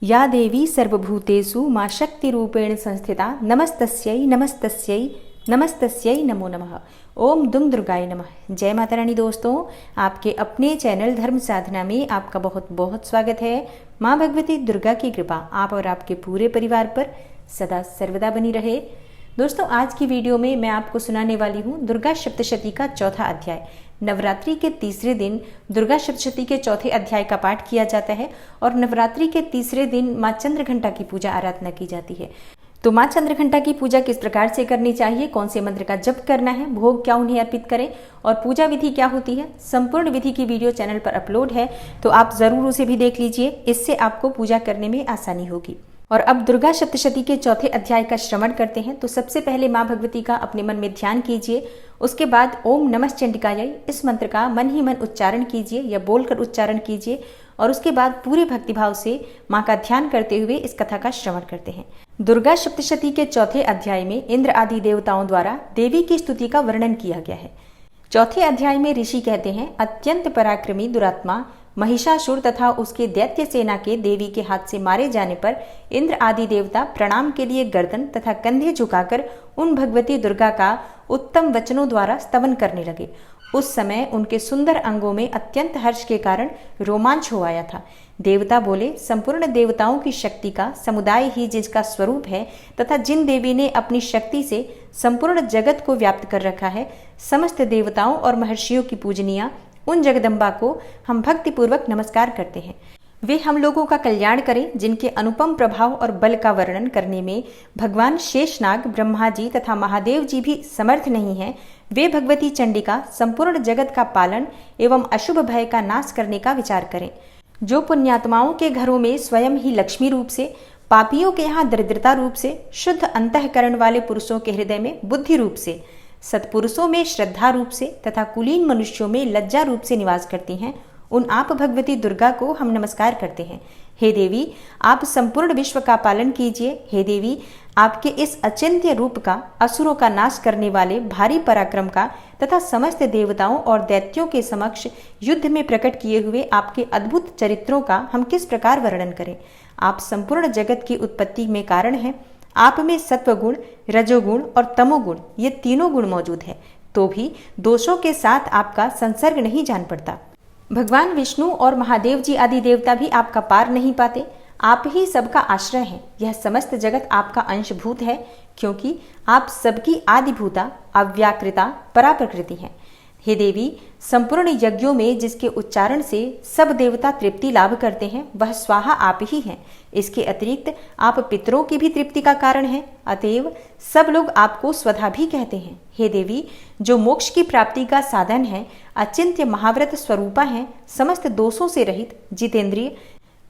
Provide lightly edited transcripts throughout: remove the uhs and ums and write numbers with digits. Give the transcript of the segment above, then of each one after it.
या देवी सर्वभूतेषु मां शक्तिरूपेण संस्थिता नमस्तस्यै नमस्तस्यै नमस्तस्यै नमो नमः। ओम दुम दुर्गाय नमः। जय माता रानी। दोस्तों, आपके अपने चैनल धर्म साधना में आपका बहुत बहुत स्वागत है। माँ भगवती दुर्गा की कृपा आप और आपके पूरे परिवार पर सदा सर्वदा बनी रहे। दोस्तों, आज की वीडियो में मैं आपको सुनाने वाली हूँ दुर्गा सप्तशती का चौथा अध्याय। नवरात्रि के तीसरे दिन दुर्गा सप्तशती के चौथे अध्याय का पाठ किया जाता है और नवरात्रि के तीसरे दिन माँ चंद्रघंटा की पूजा आराधना की जाती है। तो माँ चंद्रघंटा की पूजा किस प्रकार से करनी चाहिए, कौन से मंत्र का जप करना है, भोग क्या उन्हें अर्पित करें और पूजा विधि क्या होती है, संपूर्ण विधि की वीडियो चैनल पर अपलोड है, तो आप जरूर उसे भी देख लीजिए। इससे आपको पूजा करने में आसानी होगी। और अब दुर्गा सप्तशती के चौथे अध्याय का श्रवण करते हैं। तो सबसे पहले माँ भगवती का अपने मन में ध्यान कीजिए। उसके बाद ओम नमः चंडिकायै इस मंत्र का मन ही मन उच्चारण कीजिए या बोलकर उच्चारण कीजिए और उसके बाद पूरे भक्तिभाव से माँ का ध्यान करते हुए इस कथा का श्रवण करते हैं। दुर्गा सप्तशती के चौथे अध्याय में इंद्र आदि देवताओं द्वारा देवी की स्तुति का वर्णन किया गया है। चौथे अध्याय में ऋषि कहते हैं, अत्यंत पराक्रमी दुरात्मा महिषासुर तथा उसके दैत्य सेना के देवी के हाथ से मारे जाने पर इंद्र आदि देवता प्रणाम के लिए गर्दन तथा कंधे झुकाकर उन भगवती दुर्गा का उत्तम वचनों द्वारा स्तवन करने लगे। उस समय उनके सुंदर अंगों में अत्यंत हर्ष के कारण रोमांच हो आया था। देवता बोले, संपूर्ण देवताओं की शक्ति का समुदाय ही जिसका स्वरूप है तथा जिन देवी ने अपनी शक्ति से संपूर्ण जगत को व्याप्त कर रखा है, समस्त देवताओं और महर्षियों की पूजनीय उन जगदम्बा को हम भक्तिपूर्वक नमस्कार करते हैं। वे हम लोगों का कल्याण करें, जिनके अनुपम प्रभाव और बल का वर्णन करने में भगवान शेषनाग, ब्रह्मा जी तथा महादेव जी भी समर्थ नहीं हैं। वे भगवती चंडिका संपूर्ण जगत का पालन एवं अशुभ भय का नाश करने का विचार करें। जो पुण्यात्माओं के घरों में स्वयं ही लक्ष्मी रूप से, पापियों के यहाँ दरिद्रता रूप से, शुद्ध अंतःकरण वाले पुरुषों के हृदय में बुद्धि रूप से, सत्पुरुषों में श्रद्धा रूप से तथा कुलीन मनुष्यों में लज्जा रूप से निवास करती हैं, उन आप भगवती दुर्गा को हम नमस्कार करते हैं। हे देवी, आप संपूर्ण विश्व का पालन कीजिए। हे देवी, आपके इस अचिंत्य रूप का, असुरों का नाश करने वाले भारी पराक्रम का तथा समस्त देवताओं और दैत्यों के समक्ष युद्ध में प्रकट किए हुए आपके अद्भुत चरित्रों का हम किस प्रकार वर्णन करें। आप संपूर्ण जगत की उत्पत्ति में कारण हैं। आप में सत्वगुण, रजोगुण और तमोगुण ये तीनों गुण मौजूद है, तो भी दोषों के साथ आपका संसर्ग नहीं जान पड़ता। भगवान विष्णु और महादेव जी आदि देवता भी आपका पार नहीं पाते। आप ही सबका आश्रय हैं। यह समस्त जगत आपका अंशभूत है, क्योंकि आप सबकी आदिभूता, अव्याकृता, पराप्रकृति हैं। हे देवी, संपूर्ण यज्ञों में जिसके उच्चारण से सब देवता तृप्ति लाभ करते हैं, वह स्वाहा आप ही हैं। इसके अतिरिक्त आप पितरों की भी तृप्ति का कारण हैं, अतएव सब लोग आपको स्वधा भी कहते हैं। हे देवी, जो मोक्ष की प्राप्ति का साधन है, अचिंत्य महाव्रत स्वरूपा हैं, समस्त दोषों से रहित, जितेंद्रिय,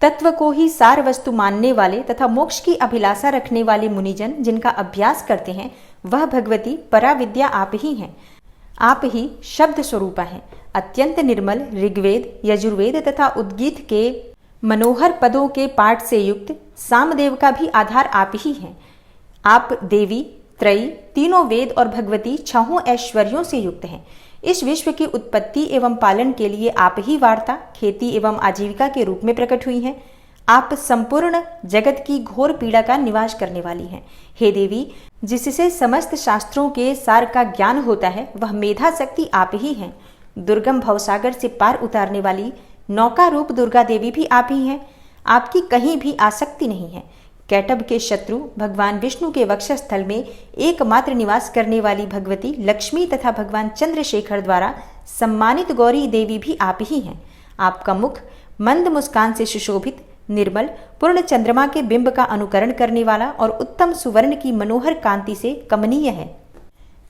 तत्व को ही सार वस्तु मानने वाले तथा मोक्ष की अभिलाषा रखने वाले मुनिजन जिनका अभ्यास करते हैं, वह भगवती पराविद्या आप ही हैं। आप ही शब्द स्वरूपा हैं। अत्यंत निर्मल ऋग्वेद, यजुर्वेद तथा उद्गीत के मनोहर पदों के पाठ से युक्त सामदेव का भी आधार आप ही हैं। आप देवी, त्रयी, तीनों वेद और भगवती छहों ऐश्वर्यों से युक्त हैं। इस विश्व की उत्पत्ति एवं पालन के लिए आप ही वार्ता, खेती एवं आजीविका के रूप में प्रकट हुई हैं। आप संपूर्ण जगत की घोर पीड़ा का निवास करने वाली हैं। हे देवी, जिससे समस्त शास्त्रों के सार का ज्ञान होता है, वह मेधा शक्ति आप ही हैं। दुर्गम भवसागर से पार उतारने वाली नौका रूप दुर्गा देवी भी आप ही हैं। आपकी कहीं भी आसक्ति नहीं है। कैटभ के शत्रु भगवान विष्णु के वक्षस्थल में एकमात्र निवास करने वाली भगवती लक्ष्मी तथा भगवान चंद्रशेखर द्वारा सम्मानित गौरी देवी भी आप ही हैं। आपका मुख मंद मुस्कान से सुशोभित, निर्मल, पूर्ण चंद्रमा के बिंब का अनुकरण करने वाला और उत्तम सुवर्ण की मनोहर कांति से कमनीय है।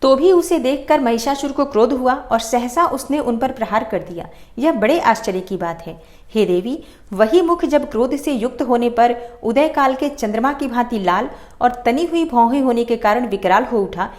तो भी उसे देखकर महिषासुर को क्रोध हुआ और सहसा उसने उन पर प्रहार कर दिया। यह बड़े आश्चर्य की बात है। हे देवी, वही मुख जब क्रोध से युक्त होने पर उदय काल के चंद्रमा की भांति लाल और तनी हुई भौहें होने के कारण विकराल हो उठा,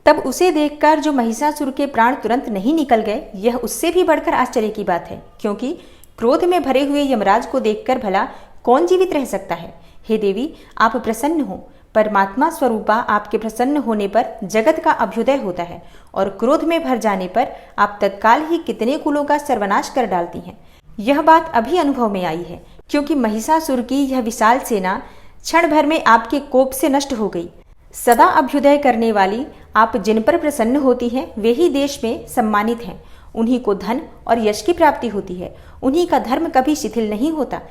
तब उसे देखकर जो महिषासुर के प्राण तुरंत नहीं निकल गए, यह उससे भी बढ़कर आश्चर्य की बात है, क्योंकि क्रोध में भरे हुए यमराज को देखकर भला कौन जीवित रह सकता है। हे देवी, आप प्रसन्न हो। परमात्मा स्वरूपा आपके प्रसन्न होने पर जगत का अभ्युदय होता है और क्रोध में भर जाने पर आप तत्काल ही कितने कुलों का सर्वनाश कर डालती हैं। यह बात अभी अनुभव में आई है, क्योंकि महिषासुर की यह विशाल सेना क्षण भर में आपके कोप से नष्ट हो गई। सदा अभ्युदय करने वाली आप जिन पर प्रसन्न होती हैं वे ही देश में सम्मानित हैं। उन्हीं को धन और यश की प्राप्ति होती है। उन्हीं का धर्म कभी शिथिल नहीं होता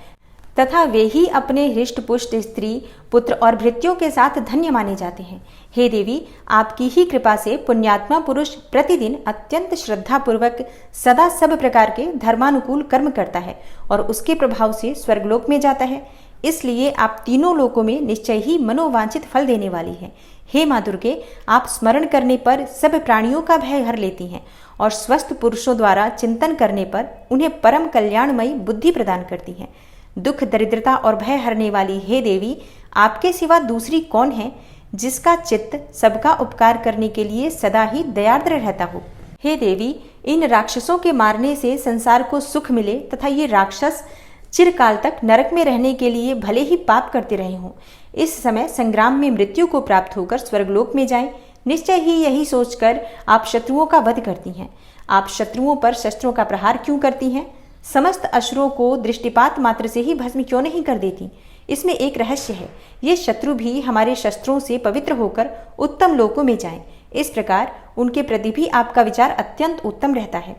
तथा वे ही अपने हृष्ट पुष्ट स्त्री पुत्र और भृत्यों के साथ धन्य माने जाते हैं। हे देवी, आपकी ही कृपा से पुण्यात्मा पुरुष प्रतिदिन अत्यंत श्रद्धापूर्वक सदा सब प्रकार के धर्मानुकूल कर्म करता है और उसके प्रभाव से स्वर्गलोक में जाता है। इसलिए आप तीनों लोकों में निश्चय ही मनोवांछित फल देने वाली हैं। हे माँ दुर्गे, आप स्मरण करने पर सब प्राणियों का भय हर लेती हैं और स्वस्थ पुरुषों द्वारा चिंतन करने पर उन्हें परम कल्याणमयी बुद्धि प्रदान करती हैं। दुख दरिद्रता और भय हरने वाली हे देवी, आपके सिवा दूसरी कौन है जिसका चित्त सबका उपकार करने के लिए सदा ही दयार्द्र रहता हो। हे देवी, इन राक्षसों के मारने से संसार को सुख मिले तथा ये राक्षस चिरकाल तक नरक में रहने के लिए भले ही पाप करते रहे हों, इस समय संग्राम में मृत्यु को प्राप्त होकर स्वर्गलोक में जाएं। निश्चय ही यही सोचकर आप शत्रुओं का वध करती हैं। आप शत्रुओं पर शस्त्रों का प्रहार क्यों करती हैं? समस्त असुरों को दृष्टिपात मात्र से ही भस्म क्यों नहीं कर देती? इसमें एक रहस्य है। ये शत्रु भी हमारे शस्त्रों से पवित्र होकर उत्तम लोकों में जाएं। इस प्रकार उनके प्रति भी आपका विचार अत्यंत उत्तम रहता है।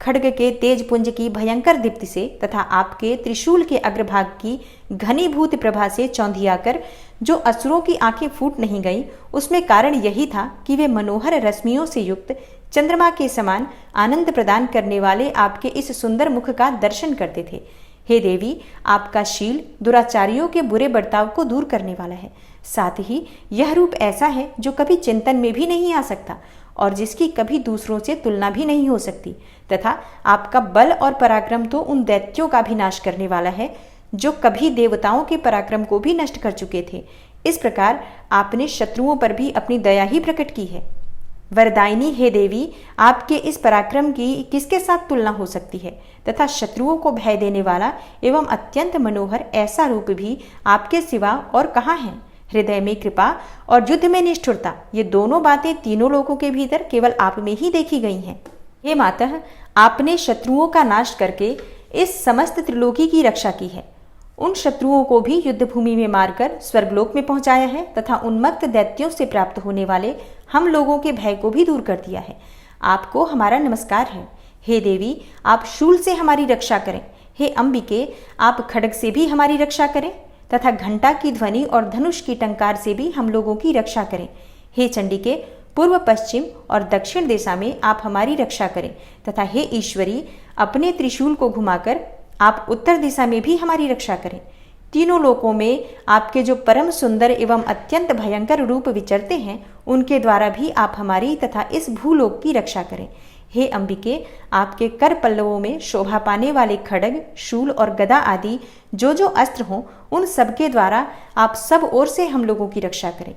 खड्ग के तेज पुंज की भयंकर दीप्ति से तथा आपके त्रिशूल के अग्रभाग की घनीभूत प्रभा से चौंधियाकर जो असुरों की आंखें फूट नहीं गईं, उसमें कारण यही था कि वे मनोहर रश्मियों से युक्त चंद्रमा के समान आनंद प्रदान करने वाले आपके इस सुंदर मुख का दर्शन करते थे। हे देवी, आपका शील दुराचारियों के बुरे बर्ताव को दूर करने वाला है। साथ ही यह रूप ऐसा है जो कभी चिंतन में भी नहीं आ सकता और जिसकी कभी दूसरों से तुलना भी नहीं हो सकती, तथा आपका बल और पराक्रम तो उन दैत्यों का भी नाश करने वाला है जो कभी देवताओं के पराक्रम को भी नष्ट कर चुके थे। इस प्रकार आपने शत्रुओं पर भी अपनी दया ही प्रकट की है। वरदायिनी हे देवी, आपके इस पराक्रम की किसके साथ तुलना हो सकती है? तथा शत्रुओं को भय देने वाला एवं अत्यंत मनोहर ऐसा रूप भी आपके सिवा और कहाँ है? हृदय में कृपा और युद्ध में निष्ठुरता, ये दोनों बातें तीनों लोगों के भीतर केवल आप में ही देखी गई हैं। हे मातः, आपने शत्रुओं का नाश करके इस समस्त त्रिलोकी की रक्षा की है। उन शत्रुओं को भी युद्ध भूमि में मारकर स्वर्गलोक में पहुंचाया है तथा उन्मत्त दैत्यों से प्राप्त होने वाले हम लोगों के भय को भी दूर कर दिया है। आपको हमारा नमस्कार है। हे देवी, आप शूल से हमारी रक्षा करें। हे अंबिके, आप खड्ग से भी हमारी रक्षा करें तथा घंटा की ध्वनि और धनुष की टंकार से भी हम लोगों की रक्षा करें। हे चंडिके, पूर्व पश्चिम और दक्षिण दिशा में आप हमारी रक्षा करें तथा हे ईश्वरी, अपने त्रिशूल को घुमाकर आप उत्तर दिशा में भी हमारी रक्षा करें। तीनों लोकों में आपके जो परम सुंदर एवं अत्यंत भयंकर रूप विचरते हैं, उनके द्वारा भी आप हमारी तथा इस भूलोक की रक्षा करें। हे अंबिके, आपके कर पल्लवों में शोभा पाने वाले खड्ग, शूल और गदा आदि जो अस्त्र हों, उन सबके द्वारा आप सब ओर से हम लोगों की रक्षा करें।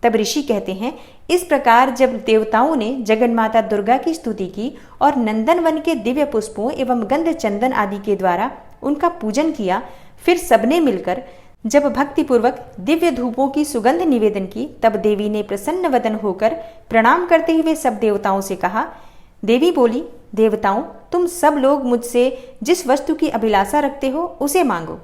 तब ऋषि कहते हैं, इस प्रकार जब देवताओं ने जगन्माता दुर्गा की स्तुति की और नंदनवन के दिव्य पुष्पों एवं गंध चंदन आदि के द्वारा उनका पूजन किया, फिर सबने मिलकर जब भक्तिपूर्वक दिव्य धूपों की सुगंध निवेदन की, तब देवी ने प्रसन्न वदन होकर प्रणाम करते हुए सब देवताओं से कहा। देवी बोली, देवताओं, तुम सब लोग मुझसे जिस वस्तु की अभिलाषा रखते हो उसे मांगो।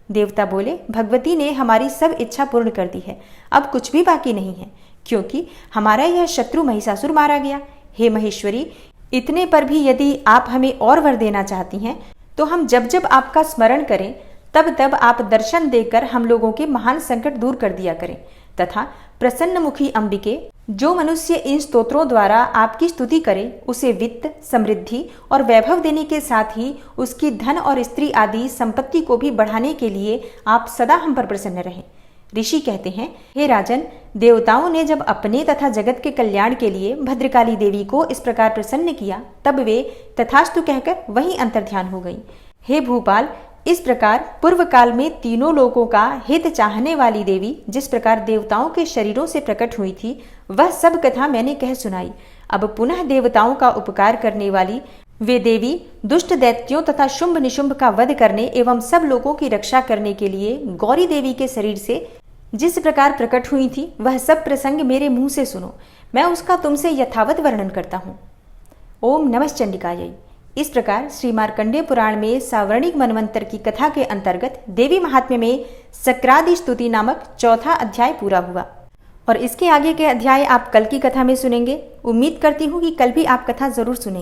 देवता बोले, भगवती ने हमारी सब इच्छा पूर्ण कर दी है, अब कुछ भी बाकी नहीं है, क्योंकि हमारा यह शत्रु महिषासुर मारा गया। हे महेश्वरी, इतने पर भी यदि आप हमें और वर देना चाहती हैं, तो हम जब जब आपका स्मरण करें तब तब आप दर्शन देकर हम लोगों के महान संकट दूर कर दिया करें तथा प्रसन्नमुखी अंबिके, जो मनुष्य इन स्तोत्रों द्वारा आपकी स्तुति करे, उसे वित्त, समृद्धि और वैभव देने के साथ ही उसकी धन और स्त्री आदि संपत्ति को भी बढ़ाने के लिए आप सदा हम पर प्रसन्न रहें। ऋषि कहते हैं, हे राजन, देवताओं ने जब अपने तथा जगत के कल्याण के लिए भद्रकाली देवी को इस प्रकार प्रसन्न किया, तब वे तथास्तु कहकर वहीं अंतर्ध्यान हो गई। हे भूपाल, इस प्रकार पूर्व काल में तीनों लोकों का हित चाहने वाली देवी जिस प्रकार देवताओं के शरीरों से प्रकट हुई थी, वह सब कथा मैंने कह सुनाई। अब पुनः देवताओं का उपकार करने वाली वे देवी दुष्ट दैत्यों तथा शुंभ निशुंभ का वध करने एवं सब लोगों की रक्षा करने के लिए गौरी देवी के शरीर से जिस प्रकार प्रकट हुई थी, वह सब प्रसंग मेरे मुंह से सुनो। मैं उसका तुमसे यथावत वर्णन करता हूँ। ओम नमः चंडिकायै। इस प्रकार श्री मार्कंडेय पुराण में सावर्णिक मनवंतर की कथा के अंतर्गत देवी महात्म्य में सक्रादि स्तुति नामक चौथा अध्याय पूरा हुआ और इसके आगे के अध्याय आप कल की कथा में सुनेंगे। उम्मीद करती हूँ कि कल भी आप कथा जरूर सुनेंगे।